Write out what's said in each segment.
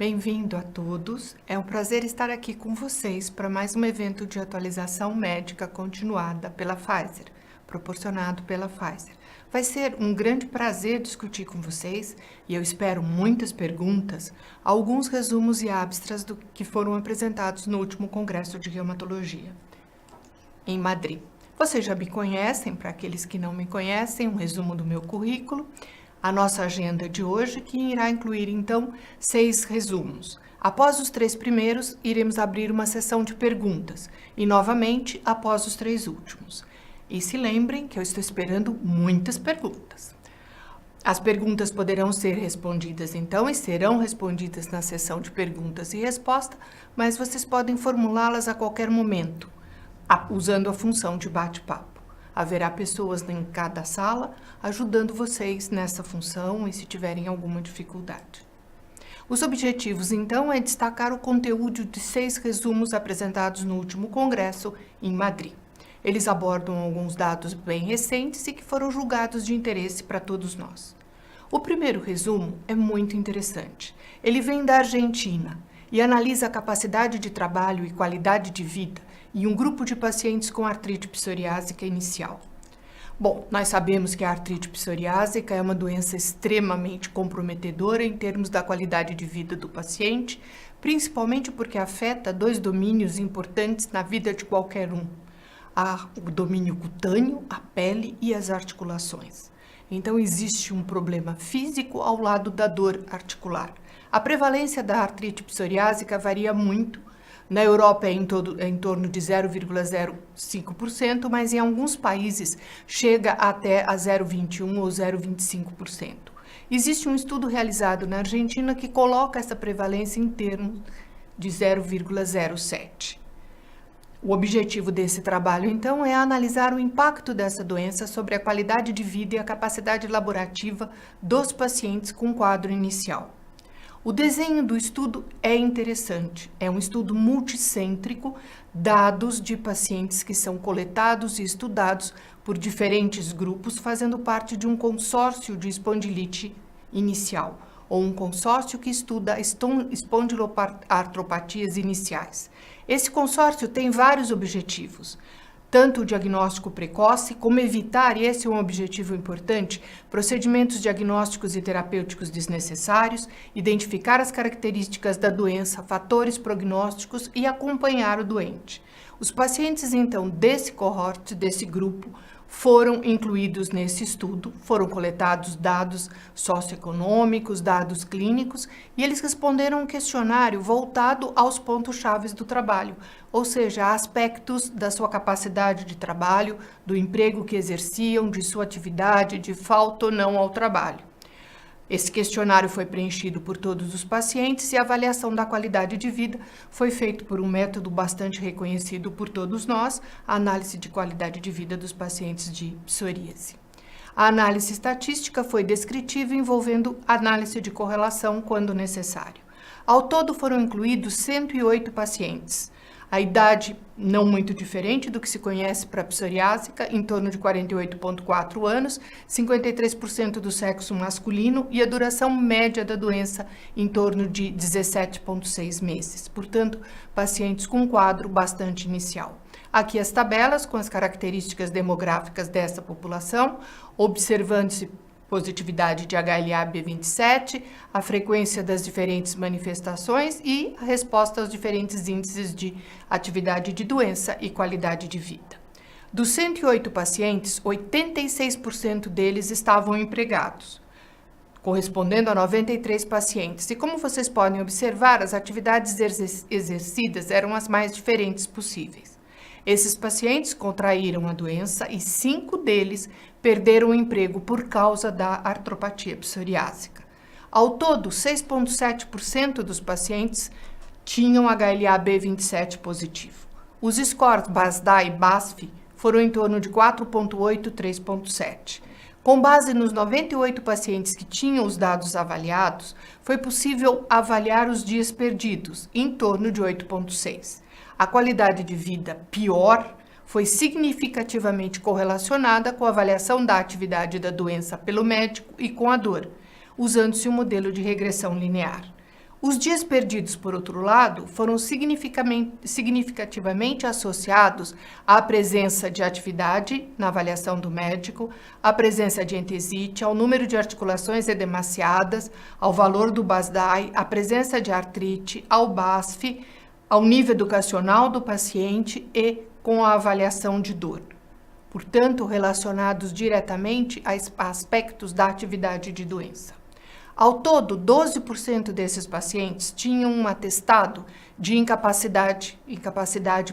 Bem-vindo a todos. É um prazer estar aqui com vocês para mais um evento de atualização médica continuada pela Pfizer, proporcionado pela Pfizer. Vai ser um grande prazer discutir com vocês e eu espero muitas perguntas, alguns resumos e abstras do que foram apresentados no último Congresso de Reumatologia em Madrid. Vocês já me conhecem, para aqueles que não me conhecem, um resumo do meu currículo. A nossa agenda de hoje, que irá incluir, então, 6 resumos. Após os 3 primeiros, iremos abrir uma sessão de perguntas e, novamente, após os 3 últimos. E se lembrem que eu estou esperando muitas perguntas. As perguntas poderão ser respondidas, então, e serão respondidas na sessão de perguntas e resposta, mas vocês podem formulá-las a qualquer momento, usando a função de bate-papo. Haverá pessoas em cada sala ajudando vocês nessa função e se tiverem alguma dificuldade. Os objetivos, então, é destacar o conteúdo de 6 resumos apresentados no último congresso em Madrid. Eles abordam alguns dados bem recentes e que foram julgados de interesse para todos nós. O primeiro resumo é muito interessante. Ele vem da Argentina e analisa a capacidade de trabalho e qualidade de vida em um grupo de pacientes com artrite psoriásica inicial. Bom, nós sabemos que a artrite psoriásica é uma doença extremamente comprometedora em termos da qualidade de vida do paciente, principalmente porque afeta 2 domínios importantes na vida de qualquer um: o domínio cutâneo, a pele e as articulações. Então, existe um problema físico ao lado da dor articular. A prevalência da artrite psoriásica varia muito. Na Europa é em torno de 0,05%, mas em alguns países chega até a 0,21% ou 0,25%. Existe um estudo realizado na Argentina que coloca essa prevalência em termos de 0,07%. O objetivo desse trabalho, então, é analisar o impacto dessa doença sobre a qualidade de vida e a capacidade laborativa dos pacientes com quadro inicial. O desenho do estudo é interessante. É um estudo multicêntrico, dados de pacientes que são coletados e estudados por diferentes grupos, fazendo parte de um consórcio de espondilite inicial, ou um consórcio que estuda espondiloartropatias iniciais. Esse consórcio tem vários objetivos, tanto o diagnóstico precoce, como evitar, e esse é um objetivo importante, procedimentos diagnósticos e terapêuticos desnecessários, identificar as características da doença, fatores prognósticos e acompanhar o doente. Os pacientes, então, desse cohort, desse grupo, foram incluídos nesse estudo, foram coletados dados socioeconômicos, dados clínicos, e eles responderam um questionário voltado aos pontos-chave do trabalho, ou seja, aspectos da sua capacidade de trabalho, do emprego que exerciam, de sua atividade, de falta ou não ao trabalho. Esse questionário foi preenchido por todos os pacientes e a avaliação da qualidade de vida foi feita por um método bastante reconhecido por todos nós, a análise de qualidade de vida dos pacientes de psoríase. A análise estatística foi descritiva, envolvendo análise de correlação quando necessário. Ao todo foram incluídos 108 pacientes. A idade não muito diferente do que se conhece para a psoriásica, em torno de 48,4 anos, 53% do sexo masculino e a duração média da doença em torno de 17,6 meses. Portanto, pacientes com quadro bastante inicial. Aqui as tabelas com as características demográficas dessa população, observando-se positividade de HLA-B27, a frequência das diferentes manifestações e a resposta aos diferentes índices de atividade de doença e qualidade de vida. Dos 108 pacientes, 86% deles estavam empregados, correspondendo a 93 pacientes. E como vocês podem observar, as atividades exercidas eram as mais diferentes possíveis. Esses pacientes contraíram a doença e 5 deles perderam o emprego por causa da artropatia psoriásica. Ao todo, 6,7% dos pacientes tinham HLA-B27 positivo. Os scores BASDA e BASF foram em torno de 4,8 e 3,7. Com base nos 98 pacientes que tinham os dados avaliados, foi possível avaliar os dias perdidos, em torno de 8,6. A qualidade de vida pior foi significativamente correlacionada com a avaliação da atividade da doença pelo médico e com a dor, usando-se o modelo de regressão linear. Os dias perdidos, por outro lado, foram significativamente associados à presença de atividade na avaliação do médico, à presença de entesite, ao número de articulações edemaciadas, ao valor do BASDAI, à presença de artrite, ao BASF, ao nível educacional do paciente e com a avaliação de dor. Portanto, relacionados diretamente a aspectos da atividade de doença. Ao todo, 12% desses pacientes tinham um atestado de incapacidade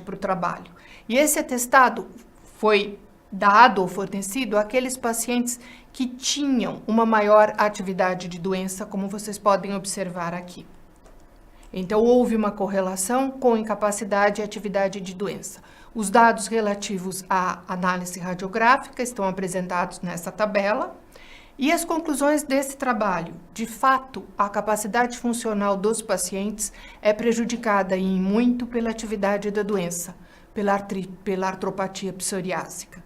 para o trabalho. E esse atestado foi dado ou fornecido àqueles pacientes que tinham uma maior atividade de doença, como vocês podem observar aqui. Então, houve uma correlação com incapacidade e atividade de doença. Os dados relativos à análise radiográfica estão apresentados nessa tabela. E as conclusões desse trabalho? De fato, a capacidade funcional dos pacientes é prejudicada em muito pela atividade da doença, pela artropatia psoriásica.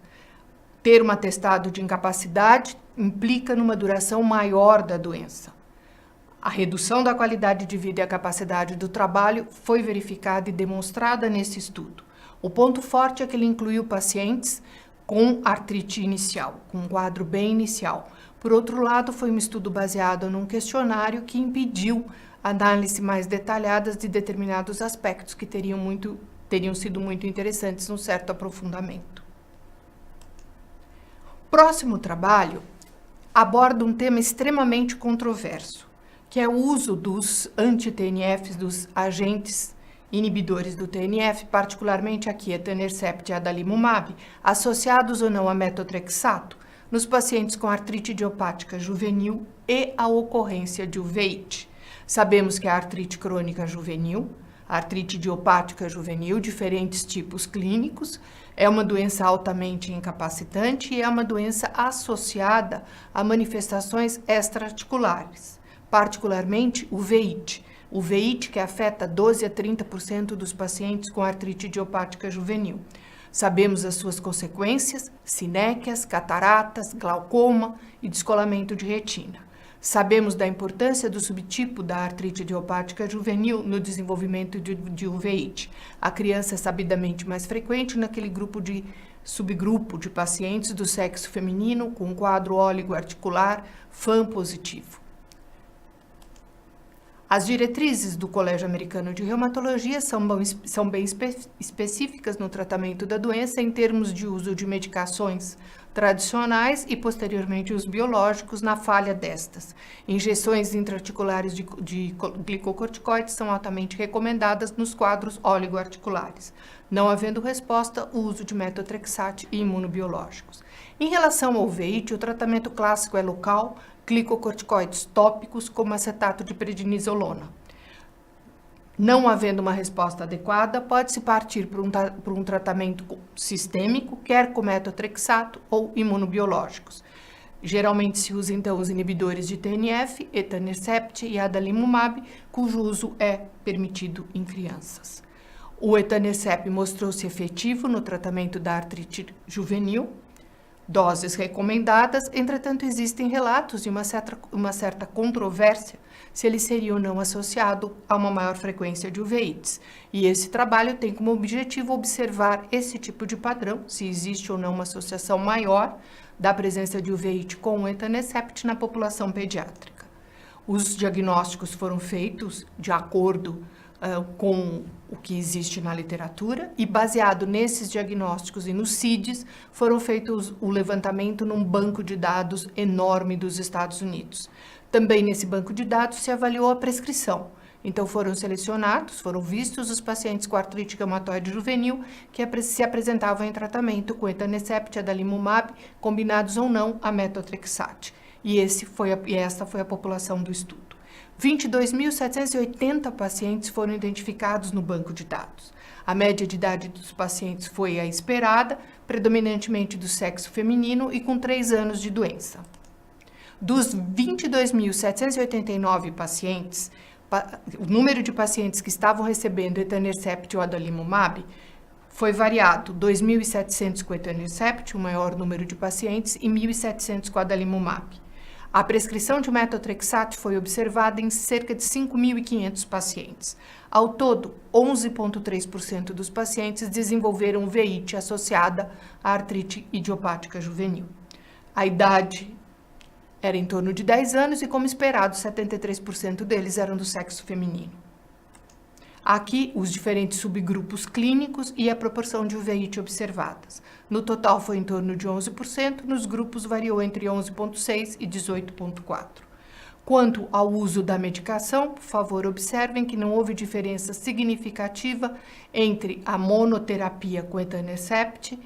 Ter um atestado de incapacidade implica numa duração maior da doença. A redução da qualidade de vida e a capacidade do trabalho foi verificada e demonstrada nesse estudo. O ponto forte é que ele incluiu pacientes com artrite inicial, com um quadro bem inicial. Por outro lado, foi um estudo baseado num questionário que impediu análise mais detalhadas de determinados aspectos que teriam sido muito interessantes num certo aprofundamento. Próximo trabalho aborda um tema extremamente controverso, que é o uso dos anti-TNFs, dos agentes inibidores do TNF, particularmente aqui etanercept e adalimumab, associados ou não a metotrexato, nos pacientes com artrite idiopática juvenil e a ocorrência de uveíte. Sabemos que a artrite crônica juvenil, a artrite idiopática juvenil, diferentes tipos clínicos, é uma doença altamente incapacitante e é uma doença associada a manifestações extra-articulares, particularmente uveíte. Uveíte que afeta 12 a 30% dos pacientes com artrite idiopática juvenil. Sabemos as suas consequências, sinéquias, cataratas, glaucoma e descolamento de retina. Sabemos da importância do subtipo da artrite idiopática juvenil no desenvolvimento de uveíte. A criança é sabidamente mais frequente naquele subgrupo de pacientes do sexo feminino com quadro óligo-articular FAM positivo. As diretrizes do Colégio Americano de Reumatologia são bem específicas no tratamento da doença em termos de uso de medicações tradicionais e, posteriormente, os biológicos na falha destas. Injeções intraarticulares de glicocorticoides são altamente recomendadas nos quadros oligoarticulares. Não havendo resposta, o uso de metotrexate e imunobiológicos. Em relação ao uveíte, o tratamento clássico é local, glicocorticoides tópicos como acetato de prednisolona. Não havendo uma resposta adequada, pode-se partir por um tratamento sistêmico, quer com metotrexato ou imunobiológicos. Geralmente se usa então os inibidores de TNF, etanercept e adalimumab, cujo uso é permitido em crianças. O etanercept mostrou-se efetivo no tratamento da artrite juvenil, doses recomendadas, entretanto existem relatos de uma certa controvérsia se ele seria ou não associado a uma maior frequência de uveites. E esse trabalho tem como objetivo observar esse tipo de padrão, se existe ou não uma associação maior da presença de uveíte com o etanercept na população pediátrica. Os diagnósticos foram feitos de acordo com o que existe na literatura e, baseado nesses diagnósticos e nos CIDs, foram feitos o levantamento num banco de dados enorme dos Estados Unidos. Também nesse banco de dados se avaliou a prescrição. Então foram vistos os pacientes com artrite reumatoide juvenil que se apresentavam em tratamento com etanercept e adalimumab, combinados ou não a metotrexate. E essa foi a população do estudo. 22.780 pacientes foram identificados no banco de dados. A média de idade dos pacientes foi a esperada, predominantemente do sexo feminino e com 3 anos de doença. Dos 22.789 pacientes, o número de pacientes que estavam recebendo etanercept ou adalimumab foi variado, 2.700 com etanercept, o maior número de pacientes, e 1.700 com adalimumab. A prescrição de metotrexato foi observada em cerca de 5.500 pacientes. Ao todo, 11,3% dos pacientes desenvolveram veite associada à artrite idiopática juvenil. A idade era em torno de 10 anos e, como esperado, 73% deles eram do sexo feminino. Aqui, os diferentes subgrupos clínicos e a proporção de uveíte observadas. No total, foi em torno de 11%, nos grupos variou entre 11,6% e 18,4%. Quanto ao uso da medicação, por favor, observem que não houve diferença significativa entre a monoterapia com etanercept,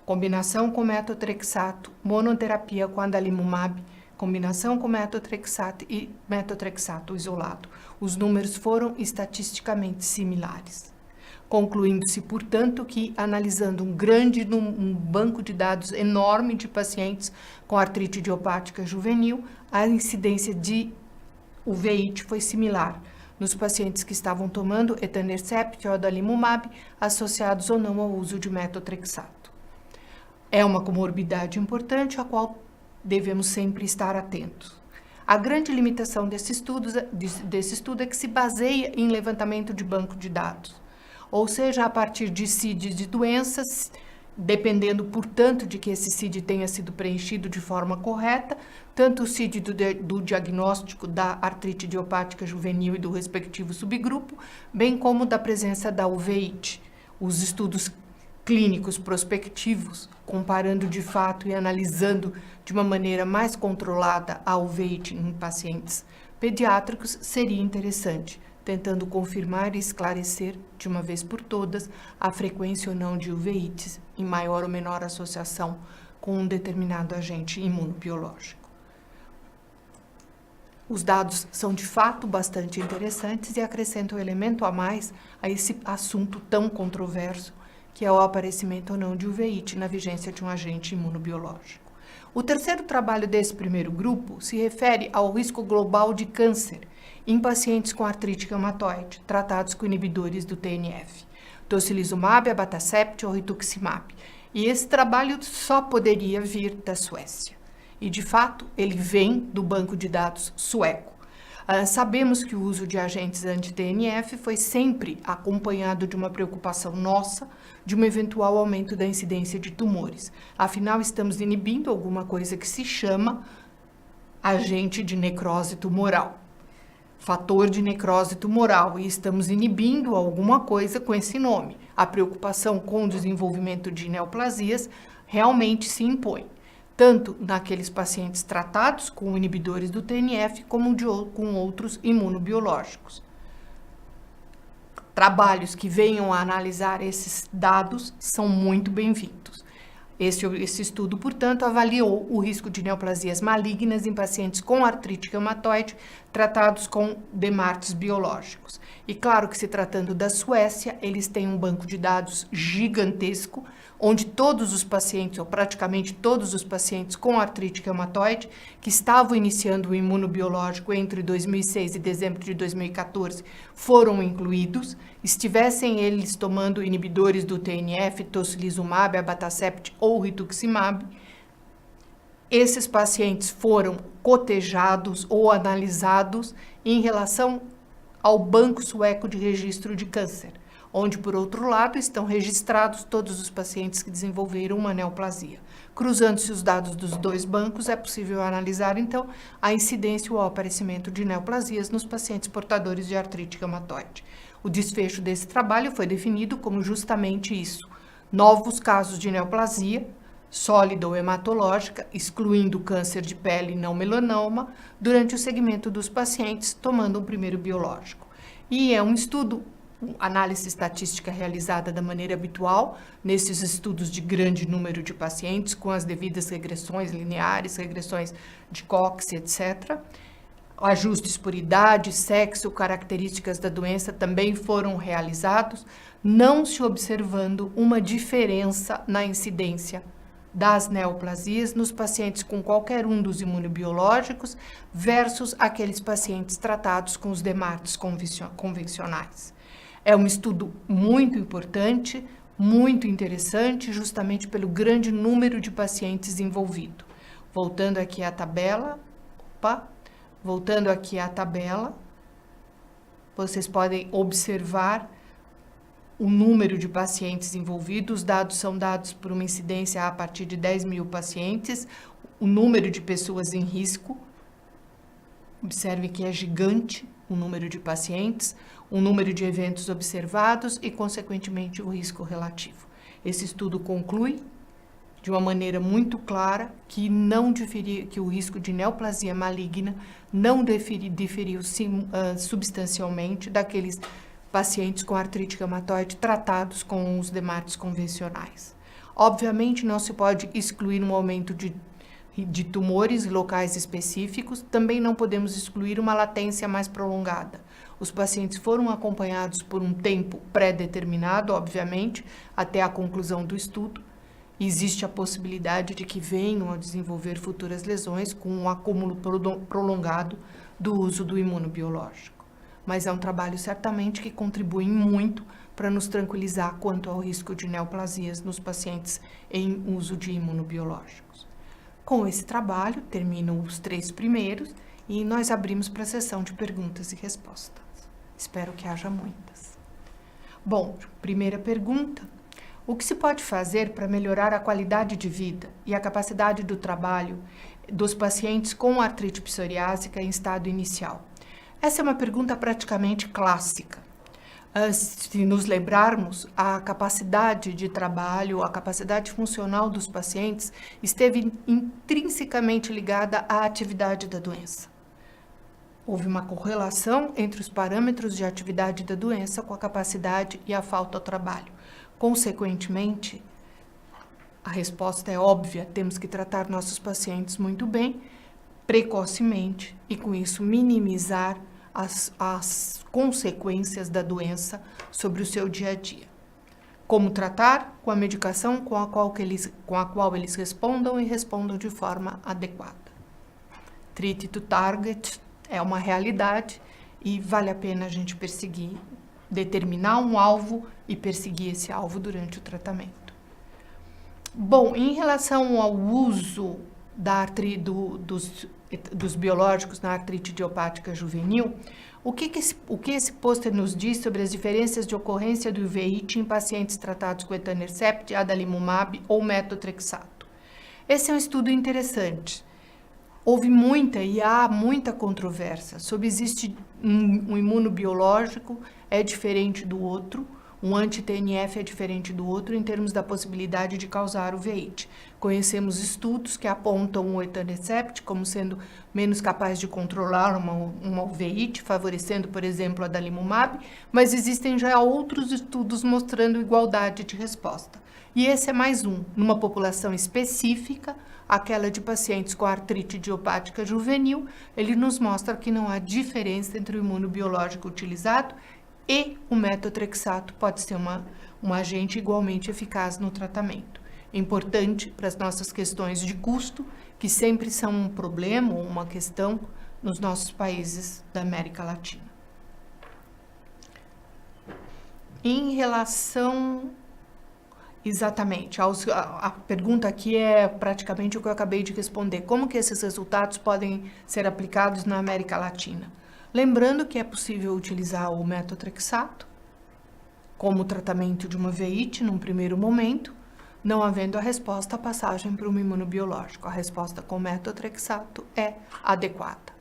combinação com metotrexato, monoterapia com adalimumab, combinação com metotrexato e metotrexato isolado. Os números foram estatisticamente similares. Concluindo-se, portanto, que analisando um banco de dados enorme de pacientes com artrite idiopática juvenil, a incidência de uveíte foi similar nos pacientes que estavam tomando etanercept ou adalimumab, associados ou não ao uso de metotrexato. É uma comorbidade importante a qual devemos sempre estar atentos. A grande limitação desse estudo é que se baseia em levantamento de banco de dados, ou seja, a partir de CID de doenças, dependendo, portanto, de que esse CID tenha sido preenchido de forma correta, tanto o CID do diagnóstico da artrite idiopática juvenil e do respectivo subgrupo, bem como da presença da uveíte. Os estudos clínicos prospectivos, comparando de fato e analisando de uma maneira mais controlada a uveíte em pacientes pediátricos, seria interessante, tentando confirmar e esclarecer de uma vez por todas a frequência ou não de uveites em maior ou menor associação com um determinado agente imunobiológico. Os dados são de fato bastante interessantes e acrescentam um elemento a mais a esse assunto tão controverso, que é o aparecimento ou não de uveíte na vigência de um agente imunobiológico. O terceiro trabalho desse primeiro grupo se refere ao risco global de câncer em pacientes com artrite reumatoide, tratados com inibidores do TNF, tocilizumab, abatacept ou rituximab. E esse trabalho só poderia vir da Suécia. E, de fato, ele vem do banco de dados sueco. Sabemos que o uso de agentes anti-TNF foi sempre acompanhado de uma preocupação nossa de um eventual aumento da incidência de tumores. Afinal, estamos inibindo alguma coisa que se chama agente de necrose tumoral, fator de necrose tumoral, e estamos inibindo alguma coisa com esse nome. A preocupação com o desenvolvimento de neoplasias realmente se impõe, tanto naqueles pacientes tratados com inibidores do TNF, como com outros imunobiológicos. Trabalhos que venham a analisar esses dados são muito bem-vindos. Esse estudo, portanto, avaliou o risco de neoplasias malignas em pacientes com artrite reumatoide tratados com DMARDs biológicos. E claro que, se tratando da Suécia, eles têm um banco de dados gigantesco, onde todos os pacientes, ou praticamente todos os pacientes com artrite reumatoide, que estavam iniciando o imunobiológico entre 2006 e dezembro de 2014, foram incluídos, estivessem eles tomando inibidores do TNF, tocilizumab, abatacept ou rituximab. Esses pacientes foram cotejados ou analisados em relação ao Banco Sueco de Registro de Câncer, onde, por outro lado, estão registrados todos os pacientes que desenvolveram uma neoplasia. Cruzando-se os dados dos dois bancos, é possível analisar, então, a incidência ou o aparecimento de neoplasias nos pacientes portadores de artrite reumatoide. O desfecho desse trabalho foi definido como justamente isso: novos casos de neoplasia, sólida ou hematológica, excluindo câncer de pele e não melanoma, durante o segmento dos pacientes tomando um primeiro biológico. E é um estudo, análise estatística realizada da maneira habitual, nesses estudos de grande número de pacientes, com as devidas regressões lineares, regressões de Cox, etc. Ajustes por idade, sexo, características da doença também foram realizados, não se observando uma diferença na incidência das neoplasias nos pacientes com qualquer um dos imunobiológicos versus aqueles pacientes tratados com os DMARDs convencionais. É um estudo muito importante, muito interessante, justamente pelo grande número de pacientes envolvidos. Voltando aqui à tabela, Opa, voltando aqui à tabela, vocês podem observar o número de pacientes envolvidos. Os dados são dados por uma incidência a partir de 10 mil pacientes, o número de pessoas em risco. Observe que é gigante o número de pacientes, o número de eventos observados e, consequentemente, o risco relativo. Esse estudo conclui de uma maneira muito clara que que o risco de neoplasia maligna não diferiu substancialmente daqueles pacientes com artrite reumatoide tratados com os DMARDs convencionais. Obviamente, não se pode excluir um aumento de tumores locais específicos, também não podemos excluir uma latência mais prolongada. Os pacientes foram acompanhados por um tempo pré-determinado, obviamente, até a conclusão do estudo. Existe a possibilidade de que venham a desenvolver futuras lesões com um acúmulo prolongado do uso do imunobiológico. Mas é um trabalho certamente que contribui muito para nos tranquilizar quanto ao risco de neoplasias nos pacientes em uso de imunobiológicos. Com esse trabalho, terminam os 3 primeiros e nós abrimos para a sessão de perguntas e respostas. Espero que haja muitas. Bom, primeira pergunta. O que se pode fazer para melhorar a qualidade de vida e a capacidade do trabalho dos pacientes com artrite psoriásica em estado inicial? Essa é uma pergunta praticamente clássica. Se nos lembrarmos, a capacidade de trabalho, a capacidade funcional dos pacientes esteve intrinsecamente ligada à atividade da doença. Houve uma correlação entre os parâmetros de atividade da doença com a capacidade e a falta ao trabalho. Consequentemente, a resposta é óbvia, temos que tratar nossos pacientes muito bem, precocemente, e com isso minimizar as consequências da doença sobre o seu dia a dia. Como tratar? Com a medicação com a qual eles respondam e respondam de forma adequada. Treat to target é uma realidade e vale a pena a gente determinar um alvo e perseguir esse alvo durante o tratamento. Bom, em relação ao uso dos biológicos na artrite idiopática juvenil, o que esse pôster nos diz sobre as diferenças de ocorrência do uveíte em pacientes tratados com etanercept, adalimumab ou metotrexato? Esse é um estudo interessante. Houve há muita controvérsia sobre existe um imunobiológico é diferente do outro, um anti-TNF é diferente do outro em termos da possibilidade de causar uveíte. Conhecemos estudos que apontam o etanercept como sendo menos capaz de controlar uma uveíte, favorecendo, por exemplo, a adalimumab, mas existem já outros estudos mostrando igualdade de resposta. E esse é mais um, numa população específica, aquela de pacientes com artrite idiopática juvenil, ele nos mostra que não há diferença entre o imunobiológico utilizado e o metotrexato pode ser um agente igualmente eficaz no tratamento. É importante para as nossas questões de custo, que sempre são um problema ou uma questão nos nossos países da América Latina. Em relação exatamente, a pergunta aqui é praticamente o que eu acabei de responder. Como que esses resultados podem ser aplicados na América Latina? Lembrando que é possível utilizar o metotrexato como tratamento de uma uveíte num primeiro momento, não havendo a resposta, a passagem para um imunobiológico. A resposta com metotrexato é adequada.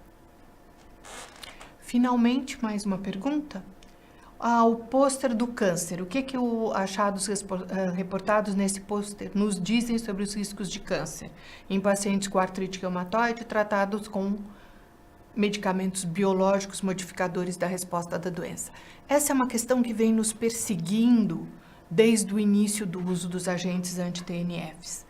Finalmente, mais uma pergunta. O pôster do câncer. O que os achados reportados nesse pôster nos dizem sobre os riscos de câncer em pacientes com artrite reumatoide tratados com medicamentos biológicos modificadores da resposta da doença? Essa é uma questão que vem nos perseguindo desde o início do uso dos agentes anti-TNFs.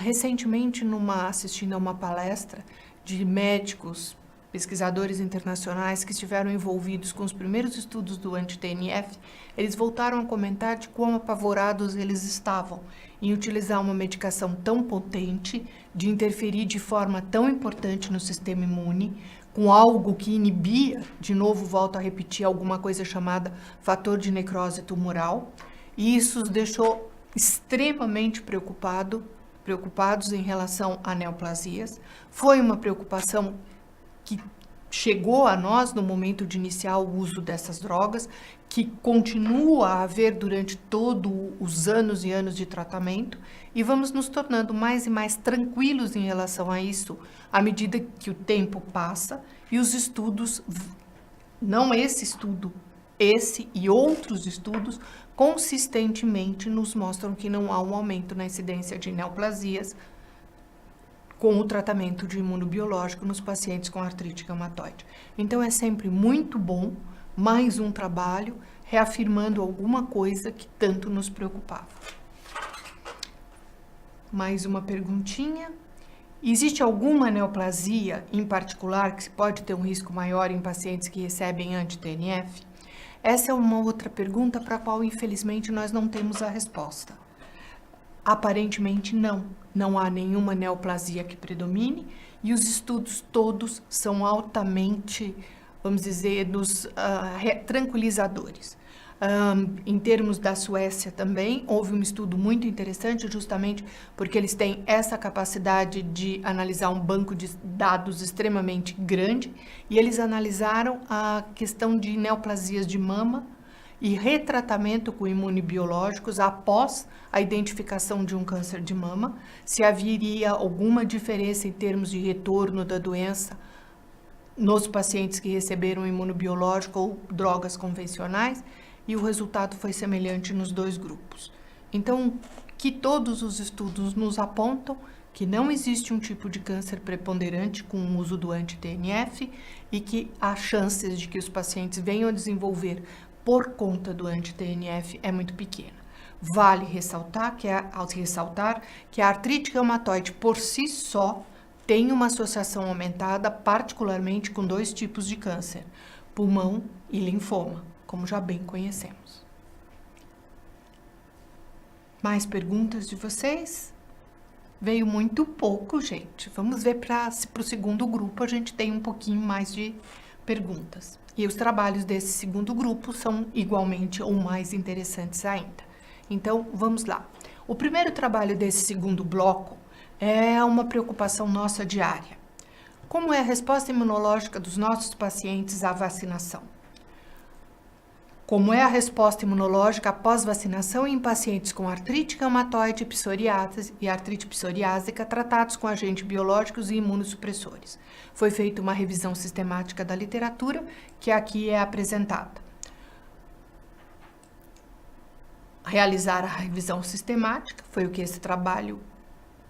Recentemente, assistindo a uma palestra de médicos, pesquisadores internacionais que estiveram envolvidos com os primeiros estudos do anti-TNF, eles voltaram a comentar de quão apavorados eles estavam em utilizar uma medicação tão potente, de interferir de forma tão importante no sistema imune, com algo que inibia, de novo volto a repetir, alguma coisa chamada fator de necrose tumoral, e isso os deixou extremamente preocupados em relação a neoplasias. Foi uma preocupação que chegou a nós no momento de iniciar o uso dessas drogas, que continua a haver durante todos os anos e anos de tratamento, e vamos nos tornando mais e mais tranquilos em relação a isso à medida que o tempo passa e os estudos, não esse estudo, esse e outros estudos, consistentemente nos mostram que não há um aumento na incidência de neoplasias com o tratamento de imunobiológico nos pacientes com artrite reumatoide. Então é sempre muito bom, mais um trabalho, reafirmando alguma coisa que tanto nos preocupava. Mais uma perguntinha. Existe alguma neoplasia em particular que pode ter um risco maior em pacientes que recebem anti-TNF? Essa é uma outra pergunta para a qual, infelizmente, nós não temos a resposta. Aparentemente, não há nenhuma neoplasia que predomine e os estudos todos são altamente, vamos dizer, tranquilizadores. Em termos da Suécia também, houve um estudo muito interessante, justamente porque eles têm essa capacidade de analisar um banco de dados extremamente grande, e eles analisaram a questão de neoplasias de mama e retratamento com imunobiológicos após a identificação de um câncer de mama, se haveria alguma diferença em termos de retorno da doença nos pacientes que receberam imunobiológico ou drogas convencionais, e o resultado foi semelhante nos dois grupos. Então, que todos os estudos nos apontam que não existe um tipo de câncer preponderante com o uso do anti-TNF e que as chances de que os pacientes venham a desenvolver por conta do anti-TNF é muito pequena. Vale ressaltar que a artrite reumatoide por si só tem uma associação aumentada, particularmente com dois tipos de câncer, pulmão e linfoma, como já bem conhecemos. Mais perguntas de vocês? Veio muito pouco, gente. Vamos ver se para o segundo grupo a gente tem um pouquinho mais de perguntas. E os trabalhos desse segundo grupo são igualmente ou mais interessantes ainda. Então, vamos lá. O primeiro trabalho desse segundo bloco é uma preocupação nossa diária. Como é a resposta imunológica dos nossos pacientes à vacinação? Como é a resposta imunológica após vacinação em pacientes com artrite reumatoide e artrite psoriásica tratados com agentes biológicos e imunossupressores? Foi feita uma revisão sistemática da literatura, que aqui é apresentada. Realizar a revisão sistemática foi o que esse trabalho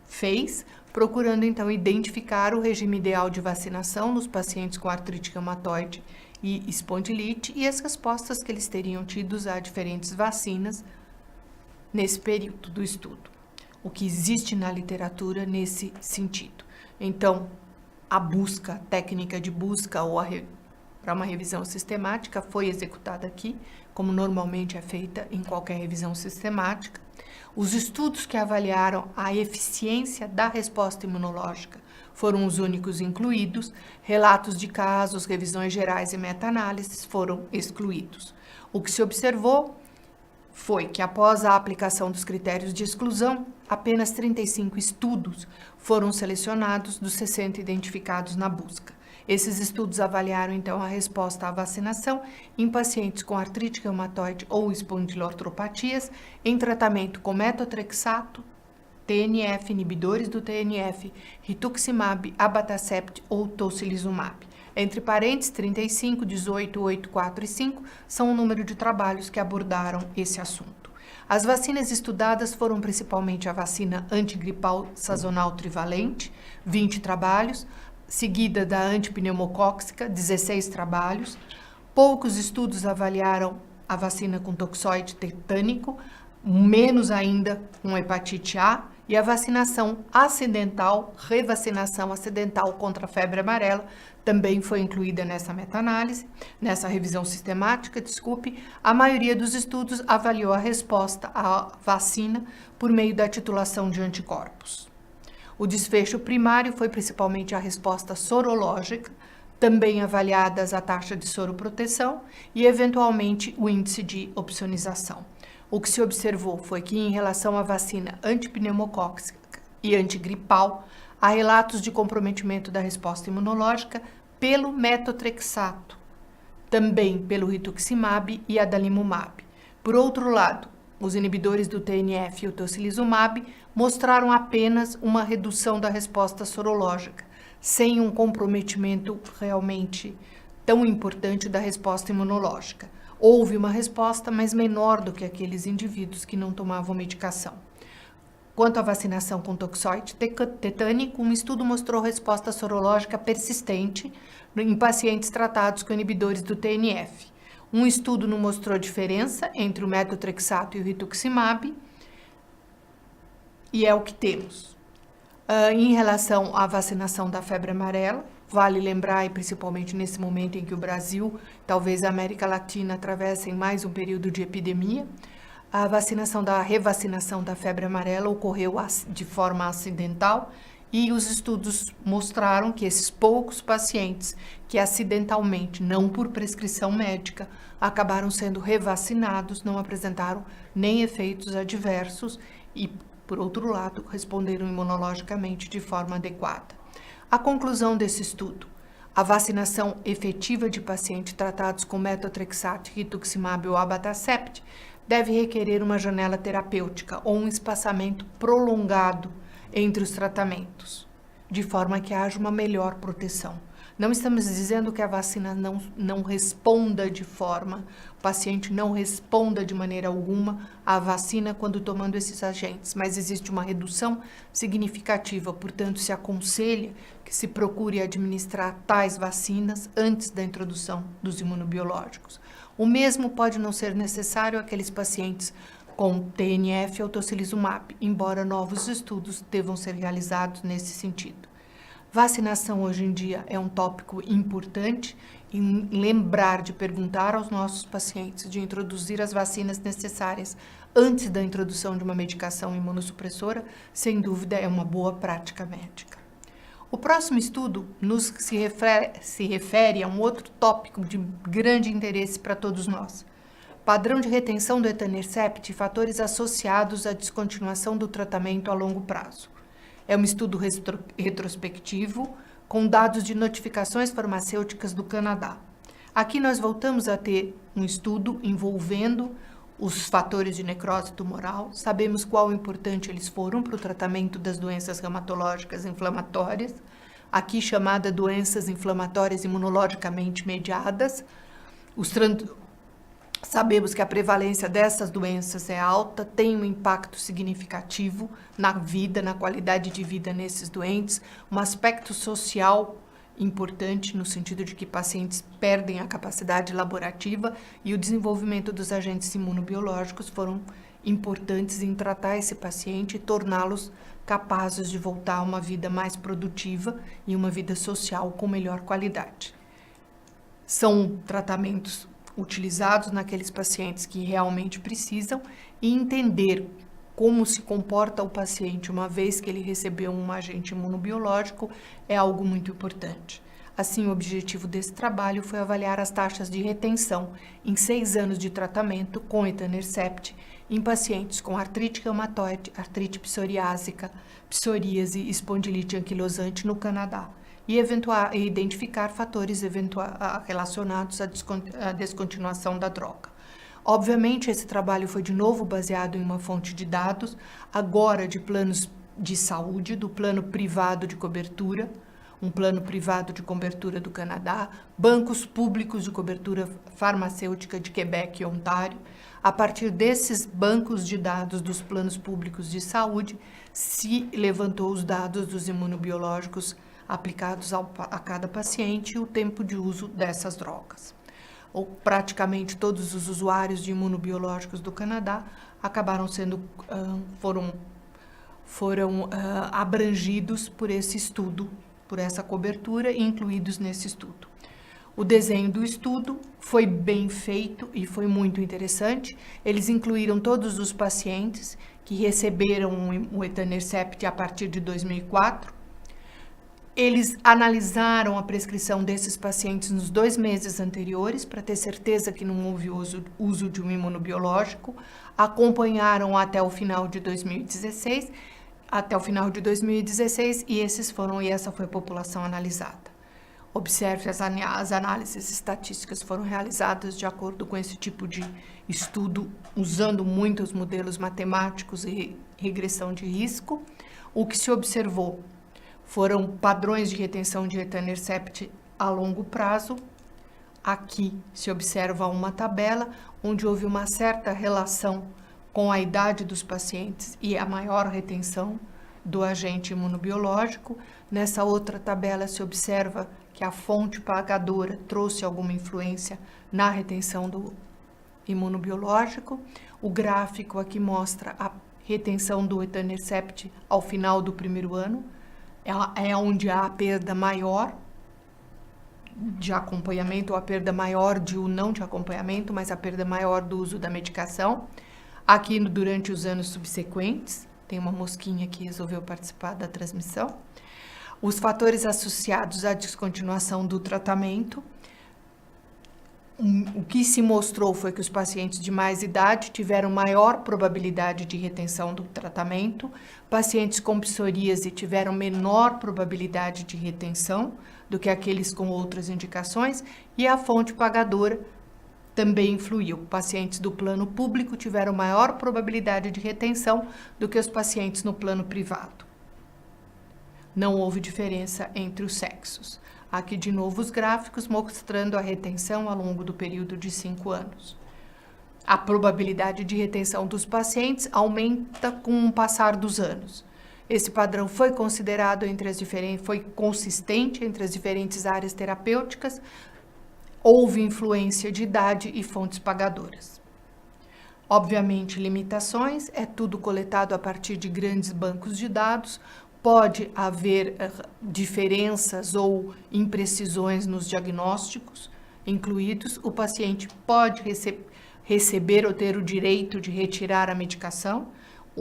fez, procurando então identificar o regime ideal de vacinação nos pacientes com artrite reumatoide e espondilite e as respostas que eles teriam tido a diferentes vacinas nesse período do estudo. O que existe na literatura nesse sentido. Então, a técnica de busca para uma revisão sistemática foi executada aqui, como normalmente é feita em qualquer revisão sistemática. Os estudos que avaliaram a eficiência da resposta imunológica foram os únicos incluídos, relatos de casos, revisões gerais e meta-análises foram excluídos. O que se observou foi que, após a aplicação dos critérios de exclusão, apenas 35 estudos foram selecionados dos 60 identificados na busca. Esses estudos avaliaram, então, a resposta à vacinação em pacientes com artrite reumatoide ou espondilotropatias em tratamento com metotrexato, TNF, inibidores do TNF, rituximab, abatacept ou tocilizumab. Entre parênteses, 35, 18, 8, 4 e 5 são o número de trabalhos que abordaram esse assunto. As vacinas estudadas foram principalmente a vacina antigripal sazonal trivalente, 20 trabalhos, seguida da antipneumocóxica, 16 trabalhos. Poucos estudos avaliaram a vacina com toxoide tetânico, menos ainda com hepatite A, e a vacinação acidental, revacinação acidental contra a febre amarela, também foi incluída nessa meta-análise, nessa revisão sistemática, A maioria dos estudos avaliou a resposta à vacina por meio da titulação de anticorpos. O desfecho primário foi principalmente a resposta sorológica, também avaliadas a taxa de soroproteção e, eventualmente, o índice de opsonização. O que se observou foi que, em relação à vacina antipneumocóxica e antigripal, há relatos de comprometimento da resposta imunológica pelo metotrexato, também pelo rituximab e adalimumab. Por outro lado, os inibidores do TNF e o tocilizumab mostraram apenas uma redução da resposta sorológica, sem um comprometimento realmente tão importante da resposta imunológica. Houve uma resposta, mas menor do que aqueles indivíduos que não tomavam medicação. Quanto à vacinação com toxoide tetânico, um estudo mostrou resposta sorológica persistente em pacientes tratados com inibidores do TNF. Um estudo não mostrou diferença entre o metotrexato e o rituximab, e é o que temos. Em relação à vacinação da febre amarela, vale lembrar, e principalmente nesse momento em que o Brasil, talvez a América Latina, atravessem mais um período de epidemia, a revacinação da febre amarela ocorreu de forma acidental e os estudos mostraram que esses poucos pacientes que acidentalmente, não por prescrição médica, acabaram sendo revacinados, não apresentaram nem efeitos adversos e, por outro lado, responderam imunologicamente de forma adequada. A conclusão desse estudo: a vacinação efetiva de pacientes tratados com metotrexato, rituximab ou abatacept deve requerer uma janela terapêutica ou um espaçamento prolongado entre os tratamentos, de forma que haja uma melhor proteção. Não estamos dizendo que a vacina não responda o paciente não responda de maneira alguma à vacina quando tomando esses agentes, mas existe uma redução significativa, portanto, se aconselha que se procure administrar tais vacinas antes da introdução dos imunobiológicos. O mesmo pode não ser necessário àqueles pacientes com TNF ou tocilizumab, embora novos estudos devam ser realizados nesse sentido. Vacinação hoje em dia é um tópico importante e lembrar de perguntar aos nossos pacientes de introduzir as vacinas necessárias antes da introdução de uma medicação imunossupressora, sem dúvida, é uma boa prática médica. O próximo estudo se refere a um outro tópico de grande interesse para todos nós: padrão de retenção do etanercept e fatores associados à descontinuação do tratamento a longo prazo. É um estudo retrospectivo com dados de notificações farmacêuticas do Canadá. Aqui nós voltamos a ter um estudo envolvendo os fatores de necrose tumoral. Sabemos quão importante eles foram para o tratamento das doenças reumatológicas inflamatórias, aqui chamada doenças inflamatórias imunologicamente mediadas. Sabemos que a prevalência dessas doenças é alta, tem um impacto significativo na vida, na qualidade de vida nesses doentes, um aspecto social importante no sentido de que pacientes perdem a capacidade laborativa e o desenvolvimento dos agentes imunobiológicos foram importantes em tratar esse paciente e torná-los capazes de voltar a uma vida mais produtiva e uma vida social com melhor qualidade. São tratamentos utilizados naqueles pacientes que realmente precisam e entender como se comporta o paciente uma vez que ele recebeu um agente imunobiológico é algo muito importante. Assim, o objetivo desse trabalho foi avaliar as taxas de retenção em 6 anos de tratamento com etanercept em pacientes com artrite reumatoide, artrite psoriásica, psoríase e espondilite anquilosante no Canadá, e identificar fatores relacionados à descontinuação da droga. Obviamente, esse trabalho foi de novo baseado em uma fonte de dados, agora de planos de saúde, do plano privado de cobertura, um plano privado de cobertura do Canadá, bancos públicos de cobertura farmacêutica de Quebec e Ontário. A partir desses bancos de dados dos planos públicos de saúde, se levantou os dados dos imunobiológicos aplicados a cada paciente e o tempo de uso dessas drogas. Praticamente todos os usuários de imunobiológicos do Canadá acabaram foram abrangidos por esse estudo, por essa cobertura e incluídos nesse estudo. O desenho do estudo foi bem feito e foi muito interessante. Eles incluíram todos os pacientes que receberam o etanercept a partir de 2004. Eles analisaram a prescrição desses pacientes nos 2 meses anteriores para ter certeza que não houve uso de um imunobiológico, acompanharam até o final de 2016, e essa foi a população analisada. Observe, as análises estatísticas foram realizadas de acordo com esse tipo de estudo, usando muitos modelos matemáticos e regressão de risco. O que se observou foram padrões de retenção de etanercept a longo prazo. Aqui se observa uma tabela onde houve uma certa relação com a idade dos pacientes e a maior retenção do agente imunobiológico. Nessa outra tabela se observa que a fonte pagadora trouxe alguma influência na retenção do imunobiológico. O gráfico aqui mostra a retenção do etanercept ao final do primeiro ano. Ela é onde há a perda maior de acompanhamento ou a perda maior de não de acompanhamento, mas a perda maior do uso da medicação. Aqui durante os anos subsequentes, tem uma mosquinha que resolveu participar da transmissão. Os fatores associados à descontinuação do tratamento. O que se mostrou foi que os pacientes de mais idade tiveram maior probabilidade de retenção do tratamento, pacientes com psoríase tiveram menor probabilidade de retenção do que aqueles com outras indicações, e a fonte pagadora também influiu. Pacientes do plano público tiveram maior probabilidade de retenção do que os pacientes no plano privado. Não houve diferença entre os sexos. Aqui de novo os gráficos mostrando a retenção ao longo do período de 5 anos. A probabilidade de retenção dos pacientes aumenta com o passar dos anos. Esse padrão foi considerado foi consistente entre as diferentes áreas terapêuticas. Houve influência de idade e fontes pagadoras. Obviamente, limitações, é tudo coletado a partir de grandes bancos de dados. Pode haver diferenças ou imprecisões nos diagnósticos incluídos. O paciente pode receber ou ter o direito de retirar a medicação.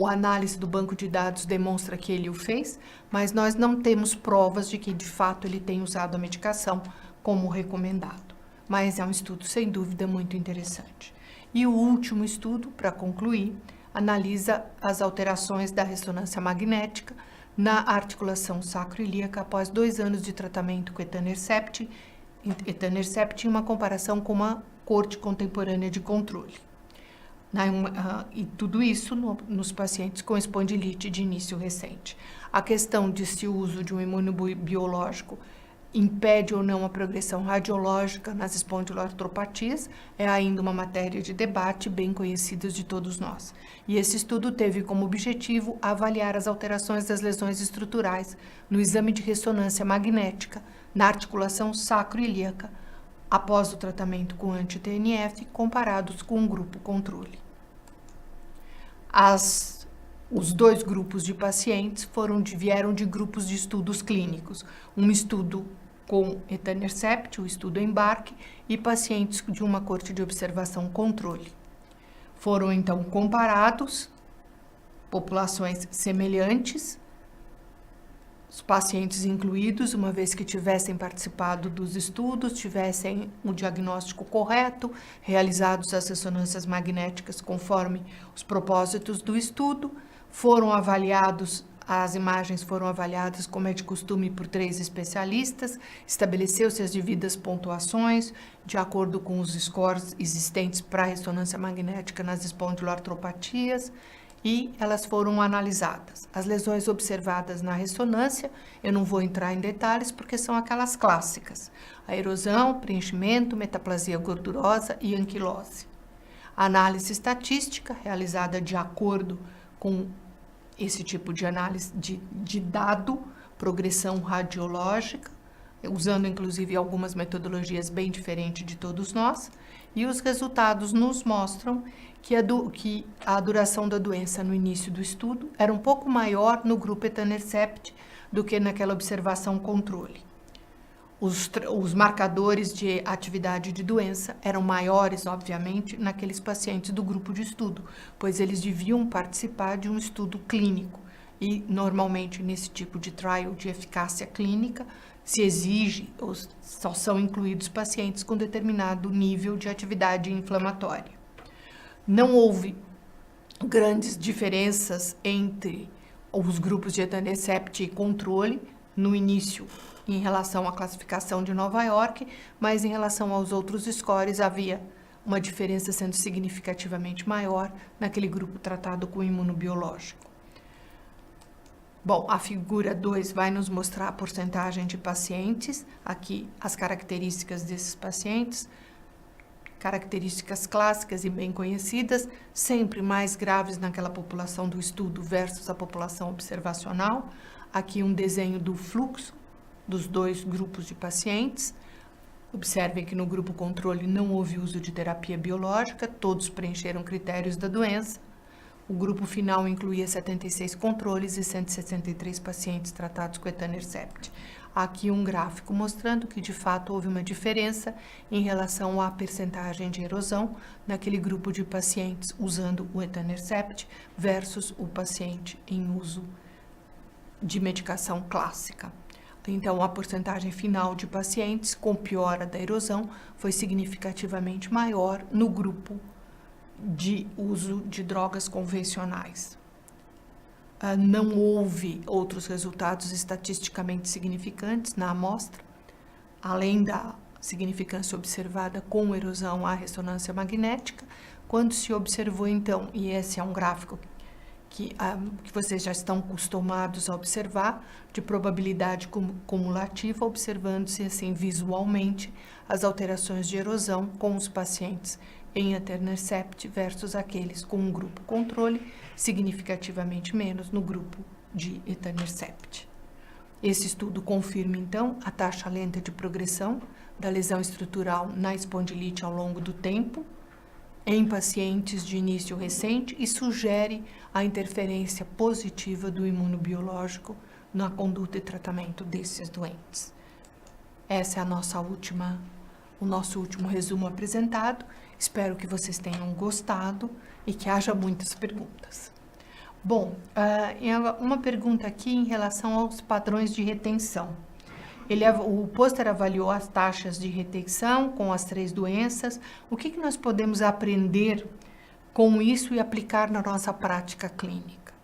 A análise do banco de dados demonstra que ele o fez, mas nós não temos provas de que, de fato, ele tenha usado a medicação como recomendado. Mas é um estudo, sem dúvida, muito interessante. E o último estudo, para concluir, analisa as alterações da ressonância magnética na articulação sacroiliaca após 2 anos de tratamento com etanercept em uma comparação com uma corte contemporânea de controle. E tudo isso nos pacientes com espondilite de início recente. A questão de se o uso de um imunobiológico impede ou não a progressão radiológica nas espondiloartropatias é ainda uma matéria de debate bem conhecida de todos nós. E esse estudo teve como objetivo avaliar as alterações das lesões estruturais no exame de ressonância magnética na articulação sacroiliaca após o tratamento com anti-TNF comparados com um grupo controle. Os 2 grupos de pacientes vieram de grupos de estudos clínicos, um estudo com etanercept, o estudo EMBARC, e pacientes de uma corte de observação controle. Foram então comparados populações semelhantes, os pacientes incluídos, uma vez que tivessem participado dos estudos, tivessem o diagnóstico correto, realizados as ressonâncias magnéticas conforme os propósitos do estudo, as imagens foram avaliadas, como é de costume, por 3 especialistas, estabeleceu-se as devidas pontuações, de acordo com os scores existentes para a ressonância magnética nas espondiloartropatias, e elas foram analisadas. As lesões observadas na ressonância, eu não vou entrar em detalhes porque são aquelas clássicas: a erosão, preenchimento, metaplasia gordurosa e anquilose. A análise estatística, realizada de acordo com esse tipo de análise de dado, progressão radiológica, usando inclusive algumas metodologias bem diferentes de todos nós, e os resultados nos mostram que a duração da doença no início do estudo era um pouco maior no grupo etanercept do que naquela observação controle. Os marcadores de atividade de doença eram maiores, obviamente, naqueles pacientes do grupo de estudo, pois eles deviam participar de um estudo clínico. E, normalmente, nesse tipo de trial de eficácia clínica, se exige, ou só são incluídos pacientes com determinado nível de atividade inflamatória. Não houve grandes diferenças entre os grupos de etanercept e controle no início em relação à classificação de Nova York, mas em relação aos outros scores havia uma diferença sendo significativamente maior naquele grupo tratado com imunobiológico. Bom, a figura 2 vai nos mostrar a porcentagem de pacientes, aqui as características desses pacientes, características clássicas e bem conhecidas, sempre mais graves naquela população do estudo versus a população observacional. Aqui um desenho do fluxo dos dois grupos de pacientes. Observem que no grupo controle não houve uso de terapia biológica, todos preencheram critérios da doença. O grupo final incluía 76 controles e 163 pacientes tratados com etanercept. Aqui um gráfico mostrando que de fato houve uma diferença em relação à percentagem de erosão naquele grupo de pacientes usando o etanercept versus o paciente em uso de medicação clássica. Então, a porcentagem final de pacientes com piora da erosão foi significativamente maior no grupo de uso de drogas convencionais. Não houve outros resultados estatisticamente significantes na amostra, além da significância observada com erosão à ressonância magnética, quando se observou então, e esse é um gráfico que vocês já estão acostumados a observar, de probabilidade cumulativa, observando-se assim visualmente as alterações de erosão com os pacientes em etanercept versus aqueles com um grupo controle, significativamente menos no grupo de etanercept. Esse estudo confirma, então, a taxa lenta de progressão da lesão estrutural na espondilite ao longo do tempo, em pacientes de início recente e sugere a interferência positiva do imunobiológico na conduta e tratamento desses doentes. Essa é o nosso último resumo apresentado. Espero que vocês tenham gostado e que haja muitas perguntas. Bom, uma pergunta aqui em relação aos padrões de retenção. O pôster avaliou as taxas de retenção com as 3 doenças. O que nós podemos aprender com isso e aplicar na nossa prática clínica?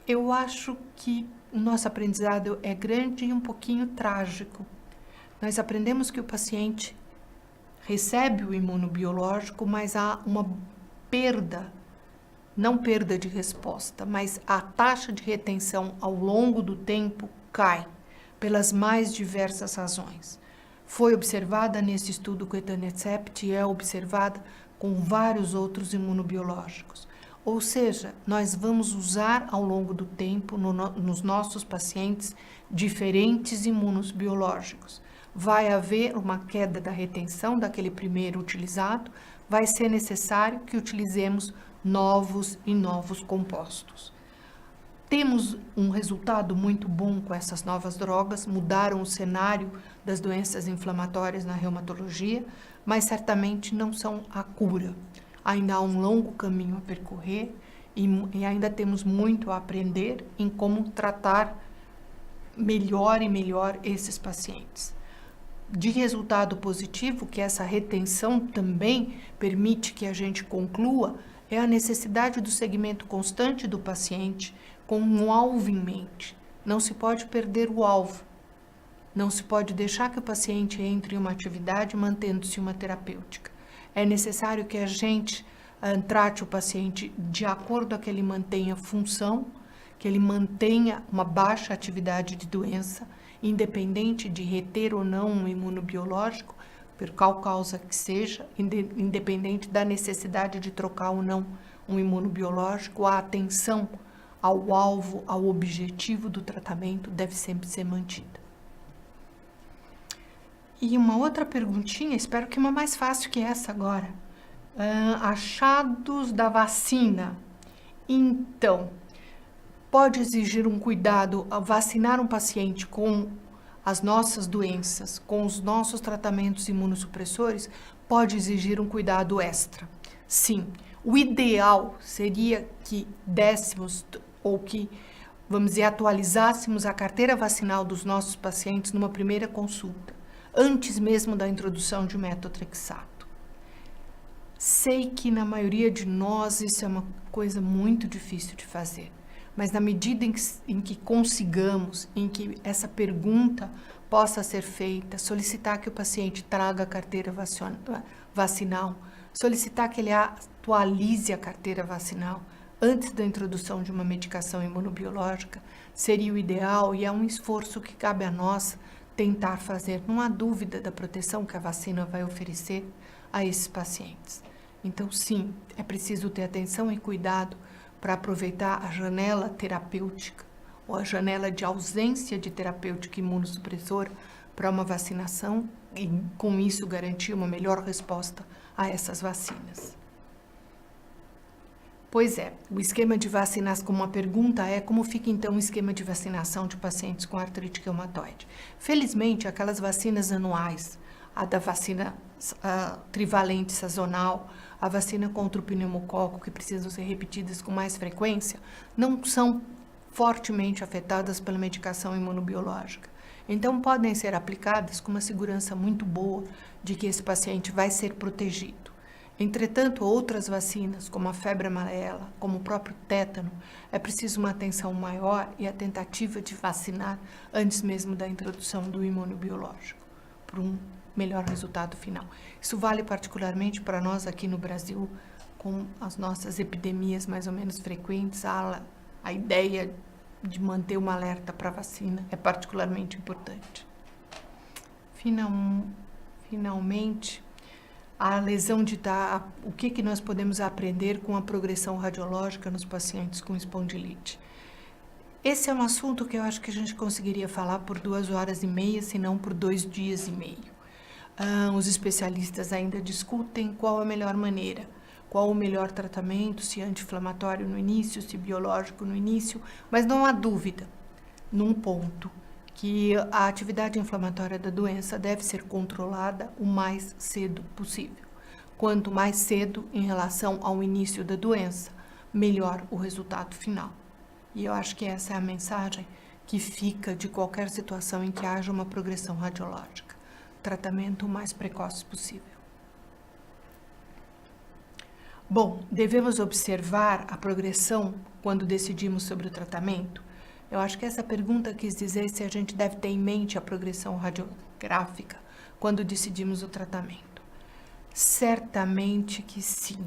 Eu acho que o nosso aprendizado é grande e um pouquinho trágico. Nós aprendemos que o paciente recebe o imunobiológico, mas há uma perda, não perda de resposta, mas a taxa de retenção ao longo do tempo cai, pelas mais diversas razões. Foi observada nesse estudo com etanercept e é observada com vários outros imunobiológicos. Ou seja, nós vamos usar ao longo do tempo nos nossos pacientes diferentes imunobiológicos. Vai haver uma queda da retenção daquele primeiro utilizado, vai ser necessário que utilizemos novos compostos. Temos um resultado muito bom com essas novas drogas, mudaram o cenário das doenças inflamatórias na reumatologia, mas certamente não são a cura. Ainda há um longo caminho a percorrer e ainda temos muito a aprender em como tratar melhor e melhor esses pacientes. De resultado positivo, que essa retenção também permite que a gente conclua, é a necessidade do segmento constante do paciente com um alvo em mente. Não se pode perder o alvo. Não se pode deixar que o paciente entre em uma atividade mantendo-se uma terapêutica. É necessário que a gente trate o paciente de acordo a que ele mantenha função, que ele mantenha uma baixa atividade de doença, independente de reter ou não um imunobiológico, por qual causa que seja, independente da necessidade de trocar ou não um imunobiológico, a atenção ao alvo, ao objetivo do tratamento deve sempre ser mantida. E uma outra perguntinha, espero que uma mais fácil que essa agora. Achados da vacina. Então, pode exigir um cuidado ao vacinar um paciente com as nossas doenças, com os nossos tratamentos imunossupressores, pode exigir um cuidado extra. Sim, o ideal seria que dessemos ou que, vamos dizer, atualizássemos a carteira vacinal dos nossos pacientes numa primeira consulta, antes mesmo da introdução de metotrexato. Sei que na maioria de nós isso é uma coisa muito difícil de fazer, mas na medida em que consigamos, em que essa pergunta possa ser feita, solicitar que o paciente traga a carteira vacinal, solicitar que ele atualize a carteira vacinal antes da introdução de uma medicação imunobiológica, seria o ideal e é um esforço que cabe a nós tentar fazer. Não há dúvida da proteção que a vacina vai oferecer a esses pacientes. Então, sim, é preciso ter atenção e cuidado para aproveitar a janela terapêutica ou a janela de ausência de terapêutica imunossupressora para uma vacinação e, com isso, garantir uma melhor resposta a essas vacinas. Pois é, o esquema de vacinação, como a pergunta é, como fica então o esquema de vacinação de pacientes com artrite reumatoide? Felizmente, aquelas vacinas anuais, a da vacina trivalente sazonal, a vacina contra o pneumococo, que precisam ser repetidas com mais frequência, não são fortemente afetadas pela medicação imunobiológica. Então, podem ser aplicadas com uma segurança muito boa de que esse paciente vai ser protegido. Entretanto, outras vacinas, como a febre amarela, como o próprio tétano, é preciso uma atenção maior e a tentativa de vacinar antes mesmo da introdução do imunobiológico, para um melhor resultado final. Isso vale particularmente para nós aqui no Brasil, com as nossas epidemias mais ou menos frequentes, a ideia de manter uma alerta para a vacina é particularmente importante. Finalmente, a lesão o que nós podemos aprender com a progressão radiológica nos pacientes com espondilite. Esse é um assunto que eu acho que a gente conseguiria falar por 2 horas e meia, se não por 2 dias e meio. Os especialistas ainda discutem qual a melhor maneira, qual o melhor tratamento, se anti-inflamatório no início, se biológico no início, mas não há dúvida, num ponto, que a atividade inflamatória da doença deve ser controlada o mais cedo possível. Quanto mais cedo em relação ao início da doença, melhor o resultado final. E eu acho que essa é a mensagem que fica de qualquer situação em que haja uma progressão radiológica. Tratamento o mais precoce possível. Bom, devemos observar a progressão quando decidimos sobre o tratamento? Eu acho que essa pergunta quis dizer se a gente deve ter em mente a progressão radiográfica quando decidimos o tratamento. Certamente que sim.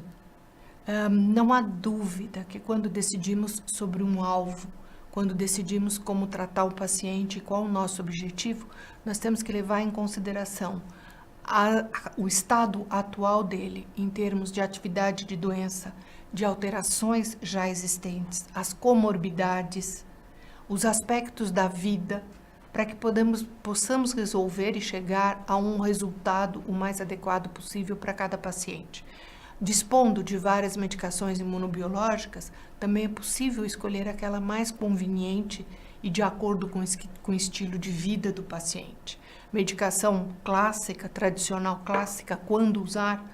Não há dúvida que quando decidimos sobre um alvo, quando decidimos como tratar o paciente e qual o nosso objetivo, nós temos que levar em consideração o estado atual dele em termos de atividade de doença, de alterações já existentes, as comorbidades, os aspectos da vida, para que possamos resolver e chegar a um resultado o mais adequado possível para cada paciente. Dispondo de várias medicações imunobiológicas, também é possível escolher aquela mais conveniente e de acordo com o estilo de vida do paciente. Medicação clássica, tradicional clássica, quando usar?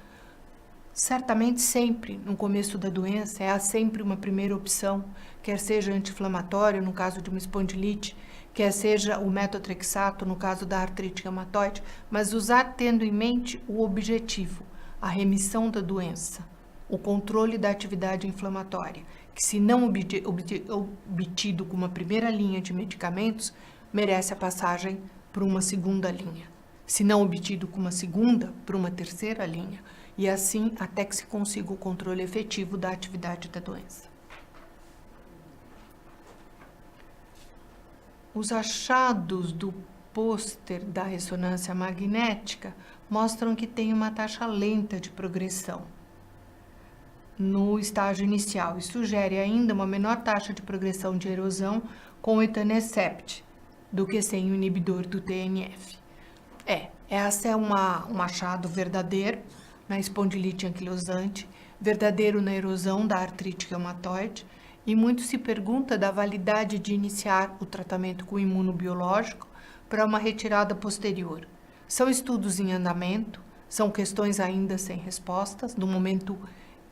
Certamente sempre, no começo da doença, é sempre uma primeira opção, quer seja anti-inflamatório, no caso de uma espondilite, quer seja o metotrexato, no caso da artrite reumatoide, mas usar tendo em mente o objetivo, a remissão da doença, o controle da atividade inflamatória, que se não obtido com uma primeira linha de medicamentos, merece a passagem para uma segunda linha. Se não obtido com uma segunda, para uma terceira linha, e assim até que se consiga o controle efetivo da atividade da doença. Os achados do pôster da ressonância magnética mostram que tem uma taxa lenta de progressão no estágio inicial e sugere ainda uma menor taxa de progressão de erosão com o etanercept do que sem o inibidor do TNF. Essa é um achado verdadeiro na espondilite anquilosante, verdadeiro na erosão da artrite reumatoide, e muito se pergunta da validade de iniciar o tratamento com imunobiológico para uma retirada posterior. São estudos em andamento, são questões ainda sem respostas,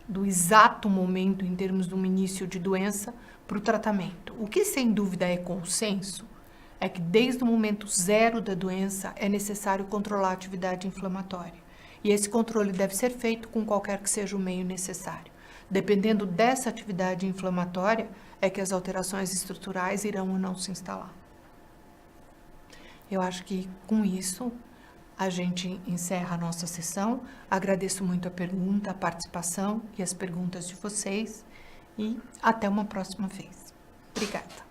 do exato momento em termos de um início de doença para o tratamento. O que sem dúvida é consenso é que desde o momento zero da doença é necessário controlar a atividade inflamatória. E esse controle deve ser feito com qualquer que seja o meio necessário. Dependendo dessa atividade inflamatória, é que as alterações estruturais irão ou não se instalar. Eu acho que com isso a gente encerra a nossa sessão. Agradeço muito a pergunta, a participação e as perguntas de vocês e até uma próxima vez. Obrigada.